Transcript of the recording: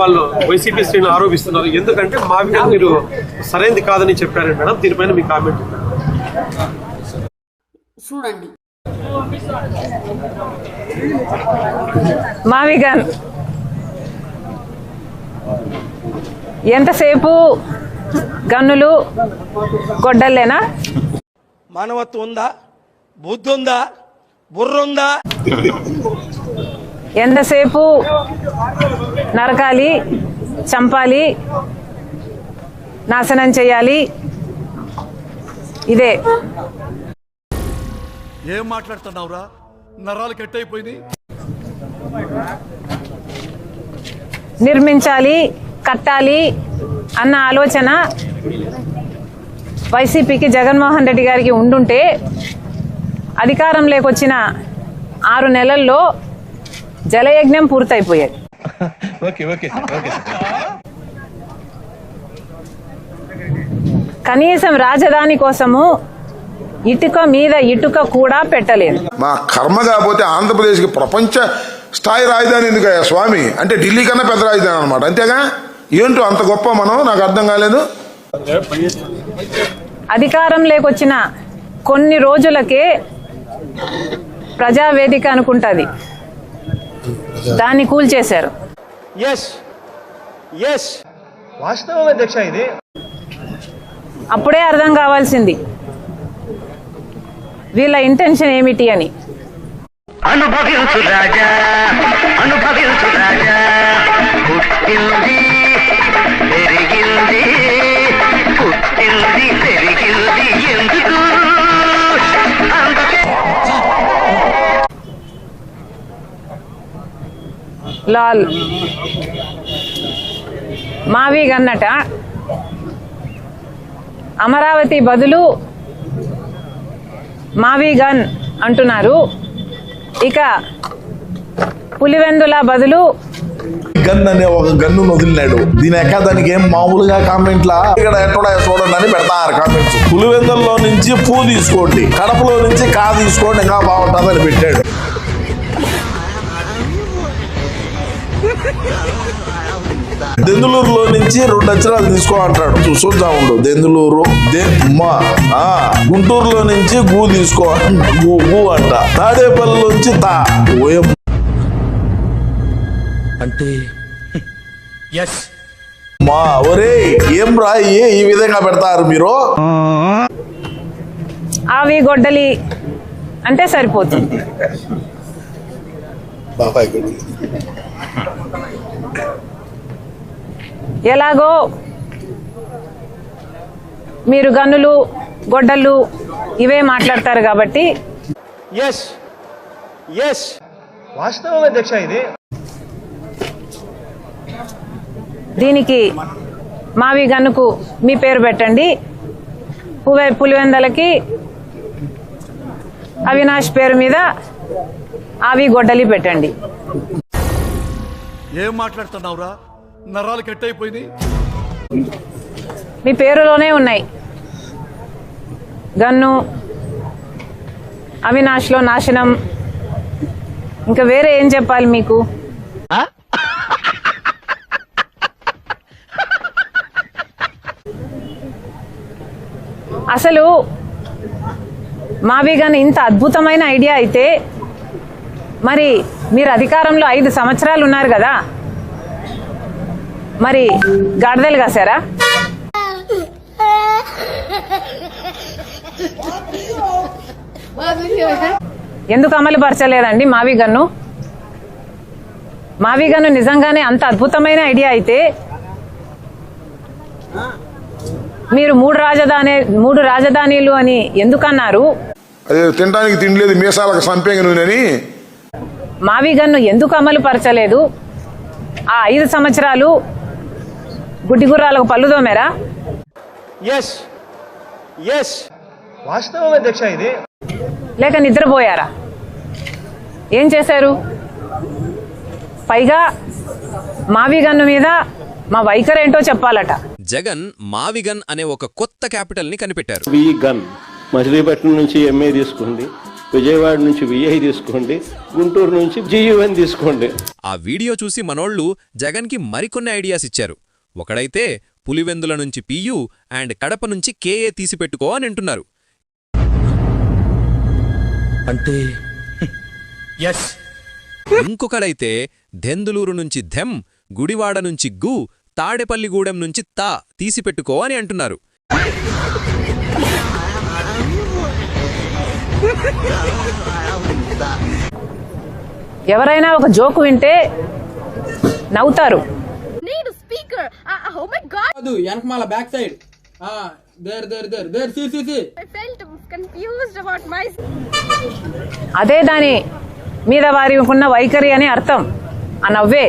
వాళ్ళు వైసీపీ శ్రేణులు ఆరోపిస్తున్నారు. ఎందుకంటే మావి గారు మీరు సరైనది కాదని చెప్పారు మేడం, దీనిపైన మీ కామెంట్ చూడండి. మావిగన్ ఎంతసేపు గన్నులు గొడ్డల్లేనా? మానవత్వం ఉందా? బుద్ధి ఉందా? బుర్ర ఉందా? ఎంతసేపు నరకాలి, చంపాలి, నాశనం చేయాలి, ఇదే. ఏం మాట్లాడుతున్నావురా? నరాలు కట్ అయిపోయింది. నిర్మించాలి, కట్టాలి అన్న ఆలోచన వైసీపీకి, జగన్మోహన్ రెడ్డి గారికి ఉండుంటే అధికారంలోకి వచ్చిన 6 నెలల్లో జలయజ్ఞం పూర్తయిపోయేది. కనీసం రాజధాని కోసము ఇటుక మీద ఇటుక కూడా పెట్టలేదు. మా కర్మ కాకపోతే ఆంధ్రప్రదేశ్కి ప్రపంచ స్థాయి రాజధాని ఎందుకయ్యా స్వామి? అంటే ఢిల్లీ కన్నా పెద్ద రాజధాని అనమాట, అంతేగా? ఏంటో అంత గొప్ప మనం, నాకు అర్థం కాలేదు. అధికారంలోకి వచ్చిన కొన్ని రోజులకే ప్రజావేదిక అనుకుంటుంది, దాన్ని కూల్చేశారు. వాస్తవం అధ్యక్ష, ఇది అప్పుడే అర్థం కావాల్సింది వీళ్ళ ఇంటెన్షన్ ఏమిటి అని. అనుభవించు రాజా, అనుభవించు రాజా, పుట్టింది పెరిగింది, పుట్టింది పెరిగింది ఎందుకు? లాల్ మావి గన్నట అమరావతి బదులు మావి గన్ అంటున్నారు. ఇక పులివెందుల బదులు గన్ అనే ఒక గన్ను వదిలినాడు. దీని దానికి ఏం మామూలుగా కామెంట్లా ఇక్కడ ఎక్కడ చూడండి అని పెడతారు కామెంట్స్. పులివెందుల్లో నుంచి పూ తీసుకోండి, కడపలో నుంచి కా తీసుకోండి, ఇంకా బాగుంటుందని పెట్టాడు. దెందులూరులో నుంచి 2 అక్షరాలు తీసుకో అంటాడు. చూసా ఉండు. దెందులూరు గుంటూరులో నుంచి గూ తీసుకో, గూ అంట. తాడేపల్లి నుంచి తా అంటే మా ఒరే ఏం రాయి ఈ విధంగా పెడతారు మీరు? ఆవి గొడ్డలి అంటే సరిపోతుంది. ఎలాగో మీరు గన్నులు, గొడ్డళ్ళు ఇవే మాట్లాడతారు కాబట్టి వాస్తవం అధ్యక్ష, ఇది దీనికి మావి గన్నుకు మీ పేరు పెట్టండి, పులివెందలకి అవినాష్ పేరు మీద ఆవి గొడ్డలి పెట్టండి. ఏం మాట్లాడుతున్నావురా? నరాలు కట్ అయిపోయింది. మీ పేరులోనే ఉన్నాయి. గన్ను, అవినాష్లో నాశనం, ఇంకా వేరే ఏం చెప్పాలి మీకు? అసలు మావి గన్ ఇంత అద్భుతమైన ఐడియా అయితే మరి మీరు అధికారంలో 5 సంవత్సరాలు ఉన్నారు కదా, మరి గాడిదలు కాసారా? ఎందుకు అమలు పరచలేదండి మావి గన్ను? మావి గన్ను నిజంగానే అంత అద్భుతమైన ఐడియా అయితే మీరు 3 రాజధానిలు అని ఎందుకన్నారు? అదే తినడానికి తిండిలేదు, మీసాలకు సంపేంగ నూనెని. మావి గన్ను ఎందుకు అమలు పరచలేదు? ఆ 5 సంవత్సరాలు గుడ్డి గుర్రాలకు పళ్ళు దోమేరా? వాస్తవం అధ్యక్ష, ఇది లేక నిద్రపోయారా? ఏం చేశారు? పైగా మావి గన్ను మీద మా వైఖరి ఏంటో చెప్పాలట. జగన్ మావిగన్ అనే ఒక కొత్త క్యాపిటల్ ని కనిపెట్టారు. గన్ మచిలీపట్నం నుంచి ఎంఏ తీసుకుంది, విజయవాడ నుంచి విఐ తీసుకోండి, గుంటూరు నుంచి జియుఎన్ తీసుకోండి. ఆ వీడియో చూసి మనోళ్ళు జగన్కి మరికొన్ని ఐడియాస్ ఇచ్చారు. ఒకడైతే పులివెందుల నుంచి పియు అండ్ కడప నుంచి కేఏ తీసిపెట్టుకో అని అంటున్నారు. అంటే ఇంకొకడైతే దెందులూరు నుంచి ధెమ్, గుడివాడ నుంచి గు, తాడేపల్లిగూడెం నుంచి తా తీసిపెట్టుకో అని అంటున్నారు. ఎవరైనా ఒక జోకు వింటే నవ్వుతారు. వెనకమాల బ్యాక్ సైడ్ అదే దాని మీద వారి ఉన్న వైఖరి అని అర్థం. ఆ నవ్వే